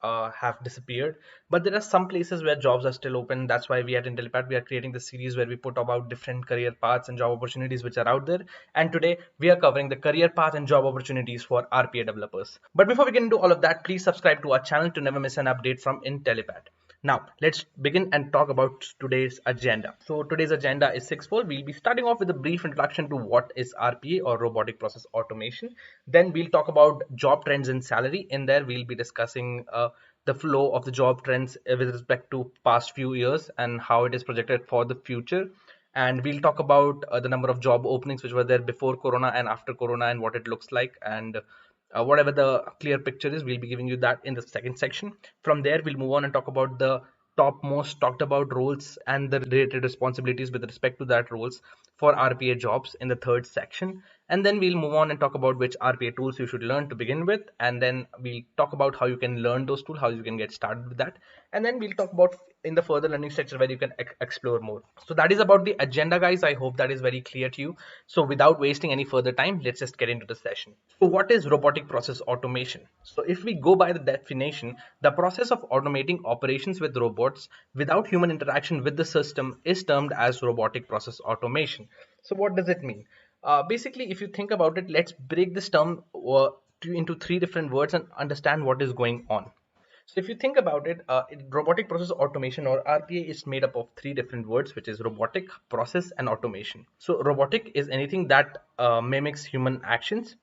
have disappeared, but there are some places where jobs are still open. That's why we at Intellipaat, we are creating the series where we put about different career paths and job opportunities which are out there. And today we are covering the career path and job opportunities for RPA developers. But before we get into all of that, please subscribe to our channel to never miss an update from Intellipaat. Now, let's begin and talk about today's agenda. So today's agenda is sixfold. We'll be starting off with a brief introduction to what is RPA, or Robotic Process Automation. Then we'll talk about job trends and salary. In there, we'll be discussing the flow of the job trends with respect to past few years and how it is projected for the future. And we'll talk about the number of job openings which were there before Corona and after Corona and what it looks like. And whatever the clear picture is, we'll be giving you that in the second section. From there, we'll move on and talk about the top most talked about roles and the related responsibilities with respect to that roles for RPA jobs in the third section. And then we'll move on and talk about which RPA tools you should learn to begin with. And then we'll talk about how you can learn those tools, how you can get started with that. And then we'll talk about in the further learning section where you can explore more. So that is about the agenda, guys. I hope that is very clear to you. So without wasting any further time, let's just get into the session. So what is robotic process automation? So if we go by the definition, the process of automating operations with robots without human interaction with the system is termed as robotic process automation. So what does it mean? Basically, if you think about it, let's break this term into three different words and understand what is going on. So if you think about it, robotic process automation, or RPA, is made up of three different words, which is robotic, process, and automation. So robotic is anything that mimics human actions.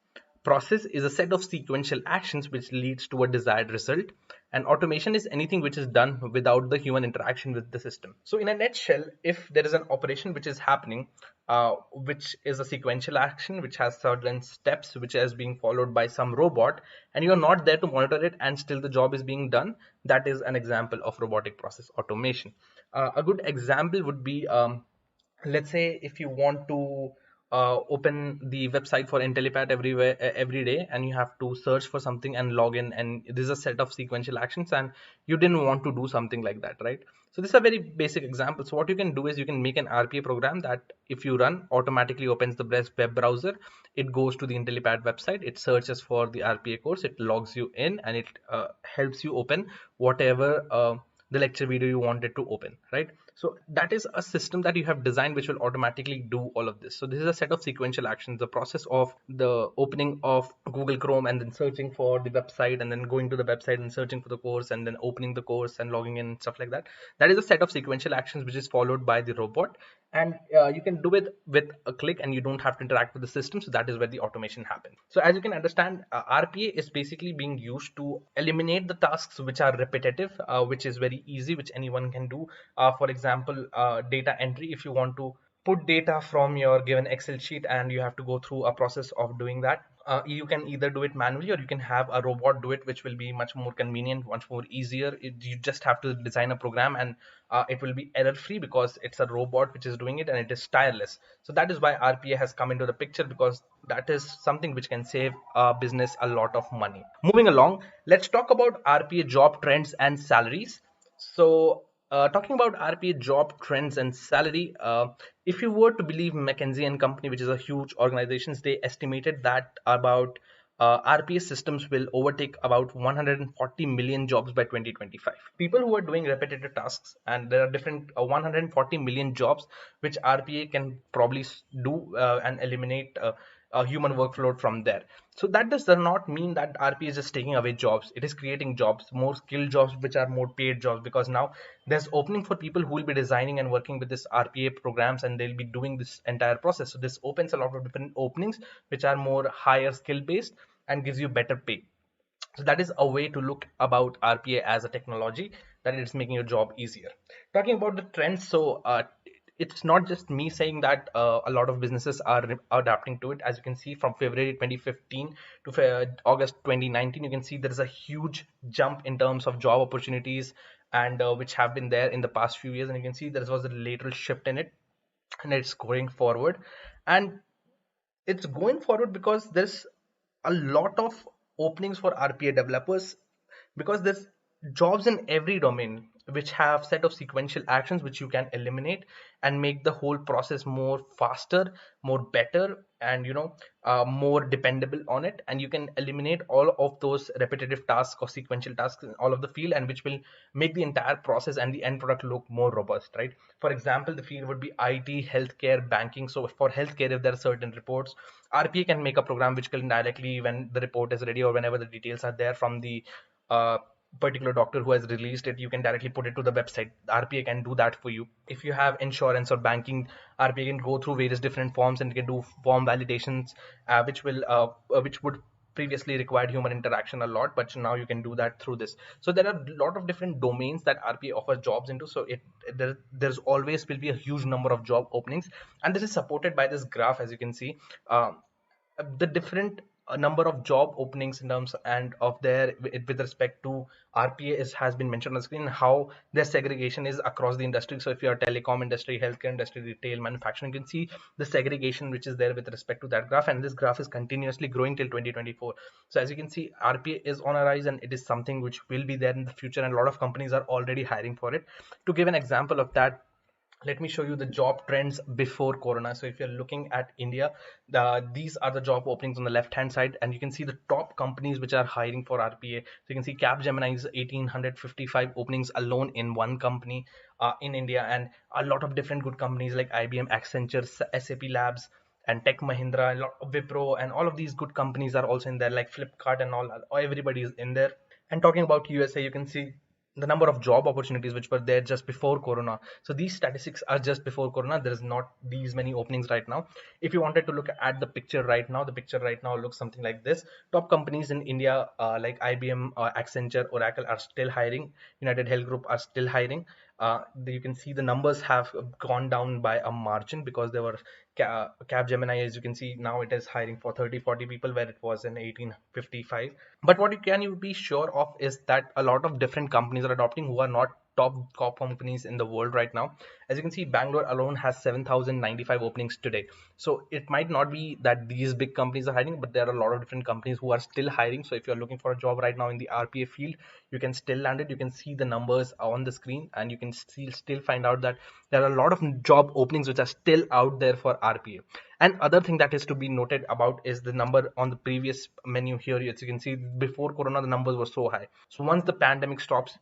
Process is a set of sequential actions which leads to a desired result, and automation is anything which is done without the human interaction with the system. So in a nutshell, if there is an operation which is happening, which is a sequential action which has certain steps which is being followed by some robot, and you're not there to monitor it and still the job is being done, that is an example of robotic process automation. A good example would be, let's say if you want to open the website for Intellipaat every day, and you have to search for something and log in, and this is a set of sequential actions, and you didn't want to do something like that, right? So this is a very basic example. So what you can do is you can make an RPA program that, if you run, automatically opens the best web browser. It goes to the Intellipaat website, it searches for the RPA course, it logs you in, and it helps you open whatever the lecture video you wanted to open, right? So that is a system that you have designed which will automatically do all of this. So this is a set of sequential actions, the process of the opening of Google Chrome and then searching for the website, and then going to the website and searching for the course, and then opening the course and logging in, stuff like that. That is a set of sequential actions which is followed by the robot, and you can do it with a click and you don't have to interact with the system. So that is where the automation happens. So as you can understand, RPA is basically being used to eliminate the tasks which are repetitive, which is very easy, which anyone can do. For example, data entry. If you want to put data from your given Excel sheet and you have to go through a process of doing that, you can either do it manually or you can have a robot do it, which will be much more convenient, much more easier. You just have to design a program, and it will be error free because it's a robot which is doing it, and it is tireless. So that is why RPA has come into the picture, because that is something which can save a business a lot of money. Moving along, let's talk about RPA job trends and salaries. So talking about RPA job trends and salary, if you were to believe McKinsey and Company, which is a huge organization, they estimated that about RPA systems will overtake about 140 million jobs by 2025. People who are doing repetitive tasks, and there are different 140 million jobs which RPA can probably do and eliminate a human workload from there. So that does not mean that RPA is just taking away jobs. It is creating jobs, more skilled jobs, which are more paid jobs, because now there's opening for people who will be designing and working with this RPA programs, and they'll be doing this entire process. So this opens a lot of different openings which are more higher skill based and gives you better pay. So that is a way to look about RPA as a technology, that it's making your job easier. Talking about the trends, so it's not just me saying that a lot of businesses are adapting to it. As you can see, from February 2015 to August 2019, you can see there is a huge jump in terms of job opportunities, and which have been there in the past few years. And you can see there was a lateral shift in it, and it's going forward. And it's going forward because there's a lot of openings for RPA developers, because there's jobs in every domain. which have set of sequential actions which you can eliminate and make the whole process more faster, more better, and more dependable on it. And you can eliminate all of those repetitive tasks or sequential tasks in all of the field, and which will make the entire process and the end product look more robust, right? For example, the field would be IT, healthcare, banking. So for healthcare, if there are certain reports, RPA can make a program which can directly, when the report is ready or whenever the details are there from the uh, particular doctor who has released it, you can directly put it to the website. RPA can do that for you. If you have insurance or banking, RPA can go through various different forms and can do form validations, which would previously required human interaction a lot, but now you can do that through this. So there are a lot of different domains that RPA offers jobs into. So there's always will be a huge number of job openings, and this is supported by this graph, as you can see. um, the different number of job openings in terms and of their with respect to RPA has been mentioned on the screen, how their segregation is across the industry. So if you are telecom industry, healthcare industry, retail, manufacturing, you can see the segregation which is there with respect to that graph, and this graph is continuously growing till 2024. So as you can see, RPA is on a rise, and it is something which will be there in the future, and a lot of companies are already hiring for it. To give an example of that, let me show you the job trends before corona. So if you're looking at India, these are the job openings on the left hand side, and you can see the top companies which are hiring for RPA. So you can see Capgemini's 1855 openings alone in one company in India, and a lot of different good companies like IBM, Accenture, SAP Labs, and Tech Mahindra, Wipro, and all of these good companies are also in there, like Flipkart and all. Everybody is in there. And talking about USA, you can see the number of job opportunities which were there just before corona. So these statistics are just before corona. There is not these many openings right now. If you wanted to look at the picture right now, the picture right now looks something like this. Top companies in India, like IBM, Accenture, Oracle, are still hiring. United Health Group are still hiring. You can see the numbers have gone down by a margin, because there were Capgemini, as you can see now, it is hiring for 30-40 people where it was in 1855. But what you be sure of is that a lot of different companies are adopting who are not top companies in the world right now. As you can see, Bangalore alone has 7,095 openings today. So it might not be that these big companies are hiring, but there are a lot of different companies who are still hiring. So if you're looking for a job right now in the RPA field, you can still land it. You can see the numbers on the screen, and you can still find out that there are a lot of job openings which are still out there for RPA. And other thing that is to be noted about is the number on the previous menu here. As you can see, before corona the numbers were so high. So once the pandemic stops,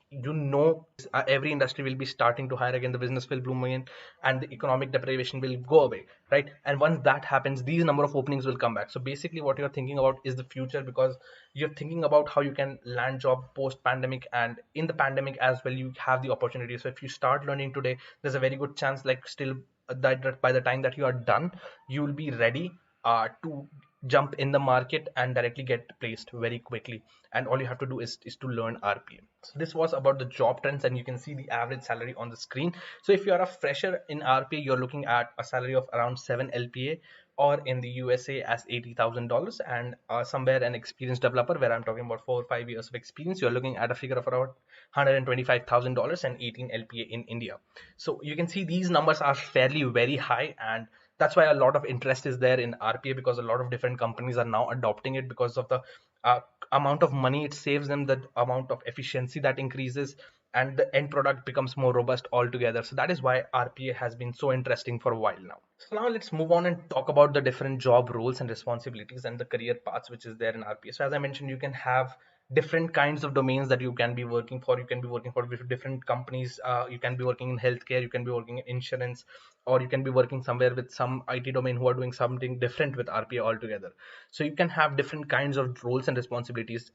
every industry will be starting to hire again, the business will bloom again, and the economic deprivation will go away, right? And once that happens, these number of openings will come back. So basically what you're thinking about is the future, because you're thinking about how you can land job post pandemic, and in the pandemic as well you have the opportunity. So if you start learning today, there's a very good chance, like still, that by the time that you are done, you will be ready to jump in the market and directly get placed very quickly. And all you have to do is to learn RPA. So this was about the job trends, and you can see the average salary on the screen. So if you are a fresher in RPA, you're looking at a salary of around 7 LPA, or in the USA as $80,000. And somewhere an experienced developer, where I'm talking about 4 or 5 years of experience, you're looking at a figure of around $125,000 and 18 LPA in India. So you can see these numbers are fairly very high, and that's why a lot of interest is there in RPA, because a lot of different companies are now adopting it because of the uh, amount of money it saves them, the amount of efficiency that increases, and the end product becomes more robust altogether. So that is why RPA has been so interesting for a while now. So now let's move on and talk about the different job roles and responsibilities and the career paths which is there in RPA. So as I mentioned, you can have different kinds of domains that you can be working for. You can be working for different companies. You can be working in healthcare, you can be working in insurance, or you can be working somewhere with some IT domain who are doing something different with RPA altogether. So you can have different kinds of roles and responsibilities,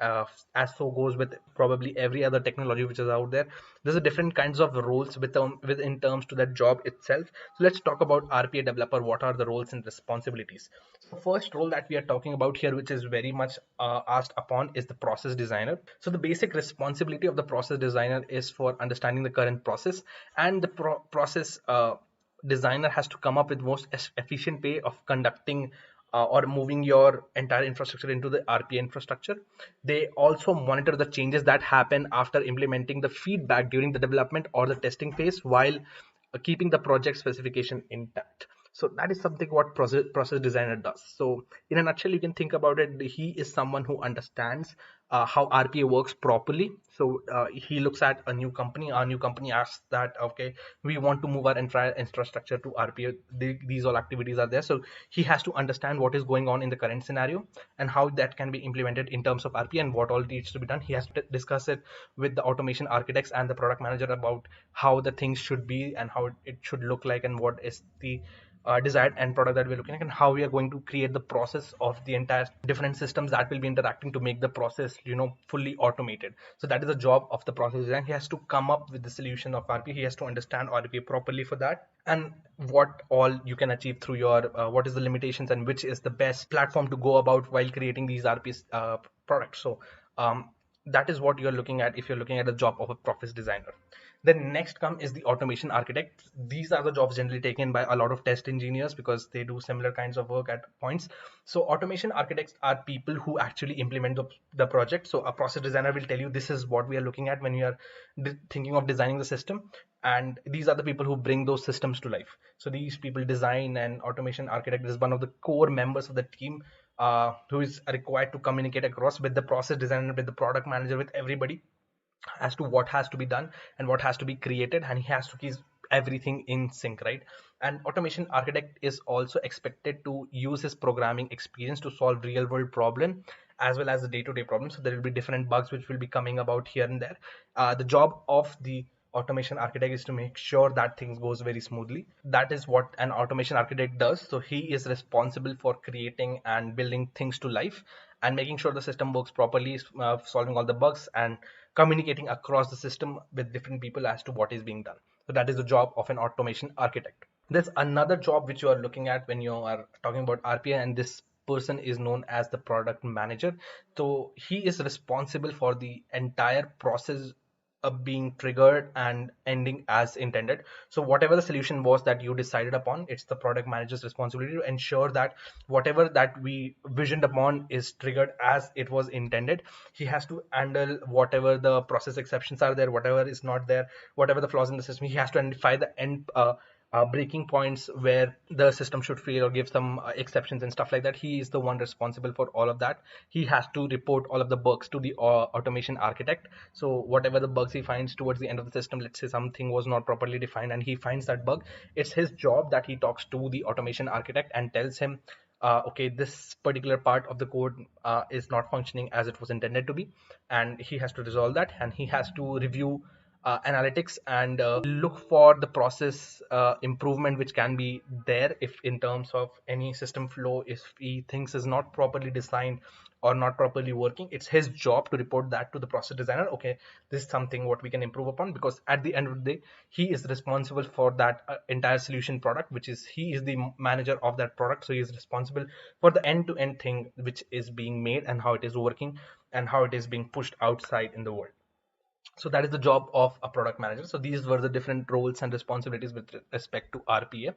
as so goes with probably every other technology which is out there. There's a different kinds of roles with in terms to that job itself. So let's talk about RPA developer. What are the roles and responsibilities? So first role that we are talking about here, which is very much asked upon, is the process designer. So the basic responsibility of the process designer is for understanding the current process, and the process designer has to come up with most efficient way of conducting or moving your entire infrastructure into the RPA infrastructure. They also monitor the changes that happen after implementing the feedback during the development or the testing phase, while keeping the project specification intact. So that is something what process designer does. So in a nutshell, you can think about it, he is someone who understands how RPA works properly. So he looks at a new company. Our new company asks that, okay, we want to move our infrastructure to RPA. These all activities are there. So he has to understand what is going on in the current scenario and how that can be implemented in terms of RPA and what all needs to be done. He has to discuss it with the automation architects and the product manager about how the things should be and how it should look like and what is the desired end product that we're looking at, and how we are going to create the process of the entire different systems that will be interacting to make the process, fully automated. So that is the job of the process design. He has to come up with the solution of RPA. He has to understand RPA properly for that, and what all you can achieve through your what is the limitations and which is the best platform to go about while creating these RPA products. So that is what you're looking at if you're looking at the job of a process designer. Then next come is the automation architect. These are the jobs generally taken by a lot of test engineers because they do similar kinds of work at points. So automation architects are people who actually implement the project. So a process designer will tell you this is what we are looking at when you are thinking of designing the system, and these are the people who bring those systems to life. So these people design, and automation architect is one of the core members of the team, who is required to communicate across with the process designer, with the product manager, with everybody as to what has to be done and what has to be created, and he has to keep everything in sync, right? And automation architect is also expected to use his programming experience to solve real world problem as well as the day-to-day problems. So there will be different bugs which will be coming about here and there. The job of the automation architect is to make sure that things goes very smoothly. That is what an automation architect does. So he is responsible for creating and building things to life and making sure the system works properly, solving all the bugs and communicating across the system with different people as to what is being done. So that is the job of an automation architect. There's another job which you are looking at when you are talking about RPA, and this person is known as the product manager. So he is responsible for the entire process being triggered and ending as intended. So whatever the solution was that you decided upon, it's the product manager's responsibility to ensure that whatever that we visioned upon is triggered as it was intended. He has to handle whatever the process exceptions are there, whatever is not there, whatever the flaws in the system. He has to identify the end breaking points where the system should fail or give some exceptions and stuff like that. He is the one responsible for all of that. He has to report all of the bugs to the automation architect. So whatever the bugs he finds towards the end of the system, let's say something was not properly defined and he finds that bug, it's his job that he talks to the automation architect and tells him, okay, this particular part of the code is not functioning as it was intended to be, and he has to resolve that, and he has to review analytics and look for the process improvement which can be there if in terms of any system flow, if he thinks is not properly designed or not properly working. It's his job to report that to the process designer. Okay, this is something what we can improve upon, because at the end of the day he is responsible for that entire solution product, which is he is the manager of that product. So he is responsible for the end-to-end thing which is being made and how it is working and how it is being pushed outside in the world. So that is the job of a product manager. So these were the different roles and responsibilities with respect to RPA.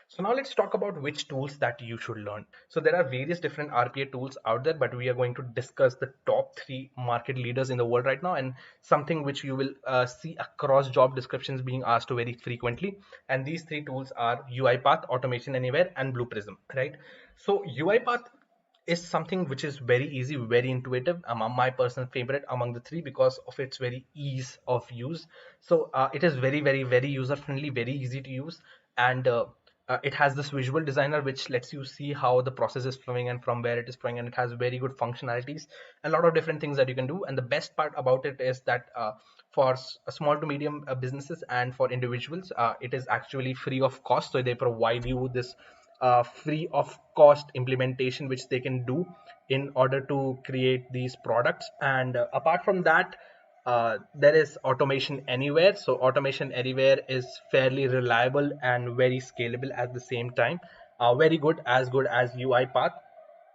So now let's talk about which tools that you should learn. So there are various different RPA tools out there, but we are going to discuss the top 3 market leaders in the world right now, and something which you will see across job descriptions being asked very frequently. And these 3 tools are UiPath, Automation Anywhere, and Blue Prism, right? So UiPath is something which is very easy, very intuitive. My personal favorite among the 3 because of its very ease of use. So it is very, very, very user friendly, very easy to use, and it has this visual designer which lets you see how the process is flowing and from where it is flowing, and it has very good functionalities, a lot of different things that you can do. And the best part about it is that for small to medium businesses and for individuals, it is actually free of cost. So they provide you this free of cost implementation which they can do in order to create these products. And apart from that, there is Automation Anywhere. So Automation Anywhere is fairly reliable and very scalable at the same time, very good as UiPath.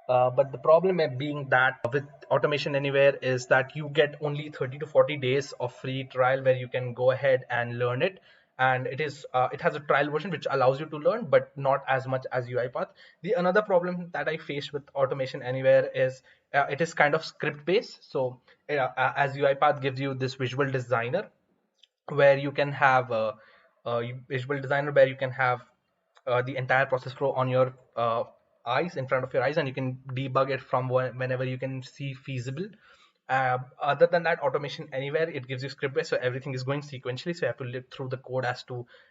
But the problem being that with Automation Anywhere is that you get only 30 to 40 days of free trial where you can go ahead and learn it. And it has a trial version which allows you to learn, but not as much as UiPath. The another problem that I faced with Automation Anywhere is it is kind of script based. So as UiPath gives you this visual designer where you can have visual designer where you can have the entire process flow on your eyes, in front of your eyes, and you can debug it from whenever you can see feasible. Other than that, automation anywhere, it gives you script based, so everything is going sequentially. So you have to look through the code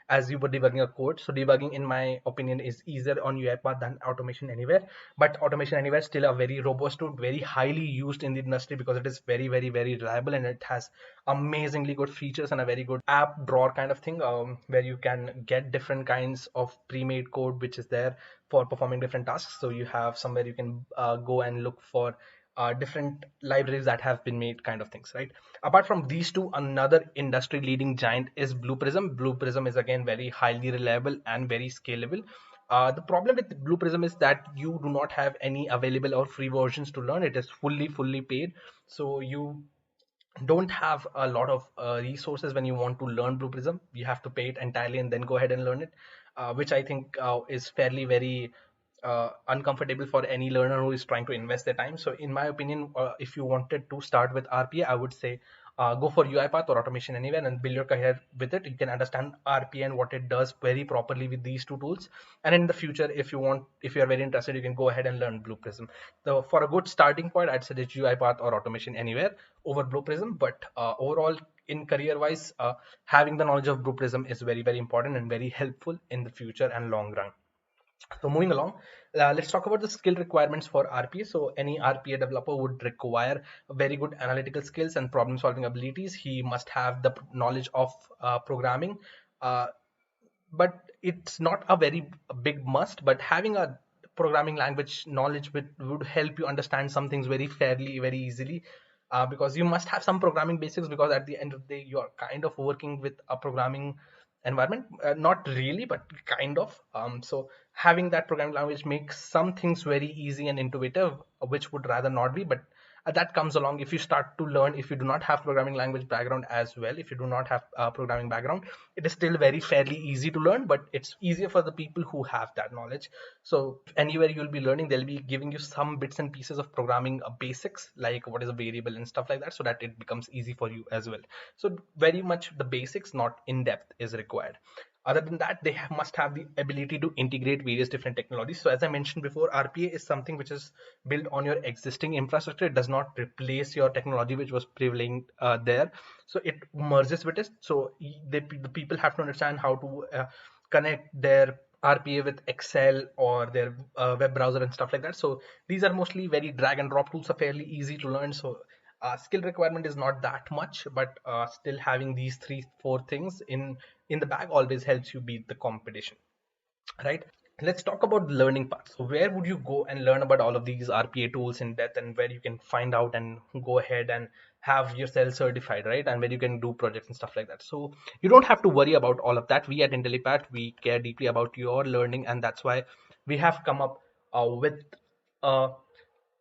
as you were debugging a code. So debugging, in my opinion, is easier on UiPath than automation anywhere. But automation anywhere is still a very robust tool, very highly used in the industry because it is very, very, very reliable, and it has amazingly good features and a very good app drawer kind of thing, where you can get different kinds of pre-made code which is there for performing different tasks. So you have somewhere you can go and look for different libraries that have been made, kind of things, right? Apart from these two, another industry leading giant is Blue Prism. Blue Prism is again very highly reliable and very scalable. The problem with Blue Prism is that you do not have any available or free versions to learn. It is fully paid, so you don't have a lot of resources when you want to learn Blue Prism. You have to pay it entirely and then go ahead and learn it, which I think is fairly very uncomfortable for any learner who is trying to invest their time. So in my opinion, if you wanted to start with RPA, I would say go for UiPath or Automation Anywhere and build your career with it. You can understand RPA and what it does very properly with these two tools. And in the future, if you are very interested, you can go ahead and learn Blue Prism. So for a good starting point, I'd suggest UiPath or Automation Anywhere over Blue Prism. But overall, in career wise, having the knowledge of Blue Prism is very, very important and very helpful in the future and long run. So moving along, let's talk about the skill requirements for RPA. So any RPA developer would require very good analytical skills and problem solving abilities. He must have the knowledge of programming, uh, but it's not a very big must. But having a programming language knowledge would help you understand some things very fairly, very easily, because you must have some programming basics, because at the end of the day you are kind of working with a programming environment, not really but kind of. So having that programming language makes some things very easy and intuitive, which would rather not be. But that comes along if you start to learn. If you do not have programming language background as well, if you do not have a programming background, it is still very fairly easy to learn, but it's easier for the people who have that knowledge. So anywhere you'll be learning, they'll be giving you some bits and pieces of programming basics, like what is a variable and stuff like that, so that it becomes easy for you as well. So very much the basics, not in depth, is required. Other than that, they must have the ability to integrate various different technologies. So as I mentioned before, RPA is something which is built on your existing infrastructure. It does not replace your technology which was prevalent there. So it merges with it. So the people have to understand how to connect their RPA with Excel or their web browser and stuff like that. So these are mostly very drag and drop tools, are fairly easy to learn. So skill requirement is not that much, but still having these 3-4 things in the bag always helps you beat the competition, right? Let's talk about the learning part. So where would you go and learn about all of these RPA tools in depth, and where you can find out and go ahead and have yourself certified, right? And where you can do projects and stuff like that. So you don't have to worry about all of that. We at Intellipaat, we care deeply about your learning, and that's why we have come up with a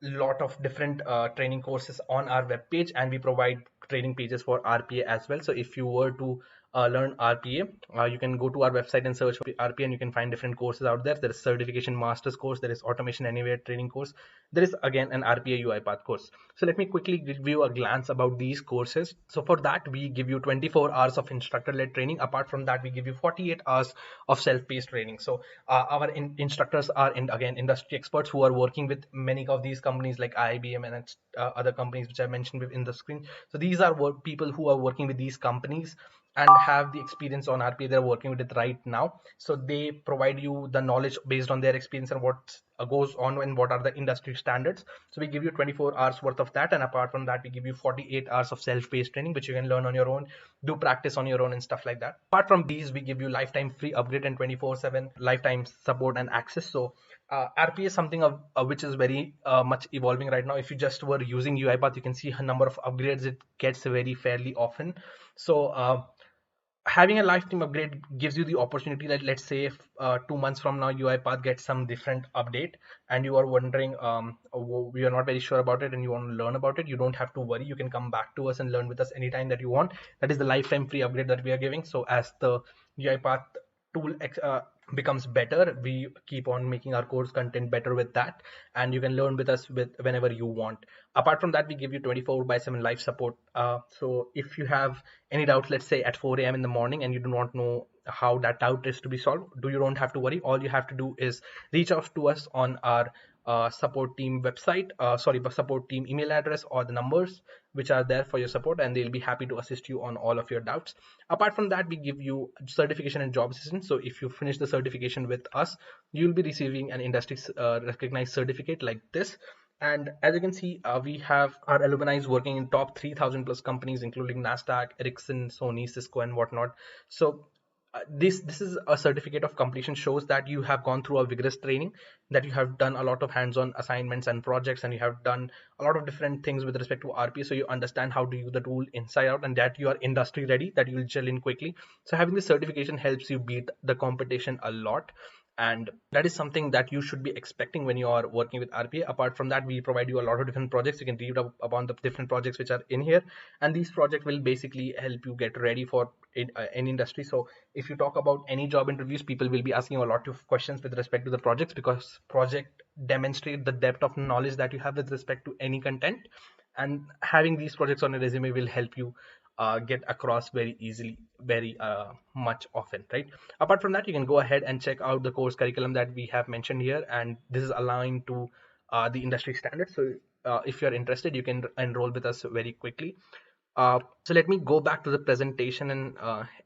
lot of different training courses on our web page, and we provide training pages for RPA as well. So if you were to learn RPA, you can go to our website and search for RPA, and you can find different courses out there. There is certification masters course, there is automation anywhere training course, there is again an RPA UiPath course. So let me quickly give you a glance about these courses. So for that, we give you 24 hours of instructor led training. Apart from that, we give you 48 hours of self-paced training. So our instructors are again industry experts who are working with many of these companies like IBM and other companies which I mentioned in the screen. So these are people who are working with these companies and have the experience on RPA. They're working with it right now. So they provide you the knowledge based on their experience and what goes on and what are the industry standards. So we give you 24 hours worth of that. And apart from that, we give you 48 hours of self-paced training, which you can learn on your own, do practice on your own and stuff like that. Apart from these, we give you lifetime free upgrade and 24/7 lifetime support and access. So RPA is something which is very much evolving right now. If you just were using UiPath, you can see a number of upgrades it gets very fairly often. So having a lifetime upgrade gives you the opportunity that, let's say if 2 months from now UiPath gets some different update and you are wondering, we are not very sure about it and you want to learn about it, you don't have to worry. You can come back to us and learn with us anytime that you want. That is the lifetime free upgrade that we are giving. So as the UiPath tool becomes better, we keep on making our course content better with that, and you can learn with us with whenever you want. Apart from that, we give you 24/7 live support. So if you have any doubt, let's say at 4 a.m. in the morning, and you do not know how that doubt is to be solved, you don't have to worry. All you have to do is reach out to us on our support team website, support team email address or the numbers which are there for your support, and they'll be happy to assist you on all of your doubts. Apart from that, we give you certification and job assistance. So if you finish the certification with us, you'll be receiving an industry recognized certificate like this. And as you can see, we have our alumni working in top 3,000 plus companies, including Nasdaq, Ericsson, Sony, Cisco, and whatnot. So this is a certificate of completion, shows that you have gone through a vigorous training, that you have done a lot of hands-on assignments and projects, and you have done a lot of different things with respect to RPA, so you understand how to use the tool inside out, and that you are industry ready, that you will gel in quickly. So having this certification helps you beat the competition a lot, and that is something that you should be expecting when you are working with RPA. Apart from that, we provide you a lot of different projects. You can read up upon the different projects which are in here, and these projects will basically help you get ready for any industry. So if you talk about any job interviews, people will be asking a lot of questions with respect to the projects, because project demonstrate the depth of knowledge that you have with respect to any content, and having these projects on a resume will help you get across very easily, very much often, right? Apart from that, you can go ahead and check out the course curriculum that we have mentioned here, and this is aligned to the industry standards. So if you're interested, you can enroll with us very quickly. So let me go back to the presentation and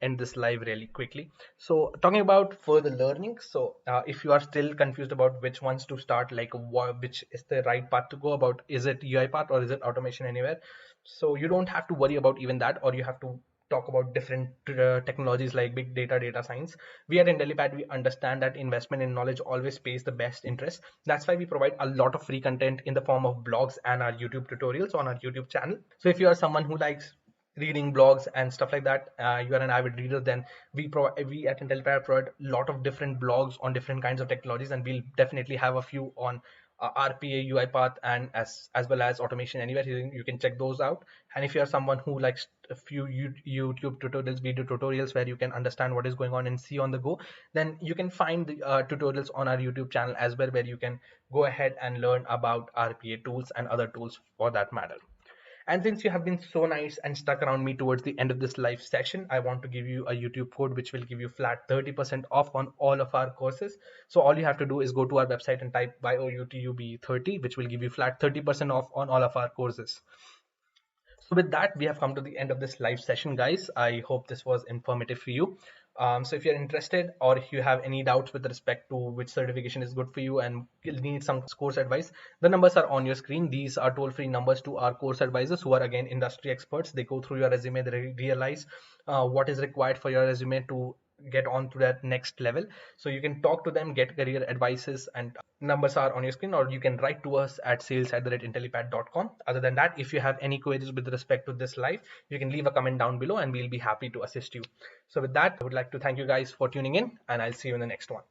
end this live really quickly. So talking about further learning, so if you are still confused about which ones to start, like which is the right path to go about, is it UiPath or is it Automation Anywhere? So you don't have to worry about even that, or you have to talk about different technologies like big data, data science. We at Intellipaat, we understand that investment in knowledge always pays the best interest. That's why we provide a lot of free content in the form of blogs and our YouTube tutorials on our YouTube channel. So if you are someone who likes reading blogs and stuff like that, you are an avid reader, then we at Intellipaat provide a lot of different blogs on different kinds of technologies, and we'll definitely have a few on RPA, UiPath, and as well as Automation Anywhere. You can check those out. And if you are someone who likes a few YouTube tutorials, video tutorials where you can understand what is going on and see on the go, then you can find the tutorials on our YouTube channel as well, where you can go ahead and learn about RPA tools and other tools for that matter. And since you have been so nice and stuck around me towards the end of this live session, I want to give you a YouTube code which will give you flat 30% off on all of our courses. So all you have to do is go to our website and type YOUTUB30, which will give you flat 30% off on all of our courses. So with that, we have come to the end of this live session, guys. I hope this was informative for you. So if you're interested, or if you have any doubts with respect to which certification is good for you and you need some course advice, the numbers are on your screen. These are toll-free numbers to our course advisors, who are again industry experts. They go through your resume, they realize what is required for your resume to get on to that next level. So you can talk to them, get career advices, and numbers are on your screen, or you can write to us at sales@intellipaat.com. Other than that, if you have any queries with respect to this live, you can leave a comment down below and we'll be happy to assist you. So with that, I would like to thank you guys for tuning in, and I'll see you in the next one.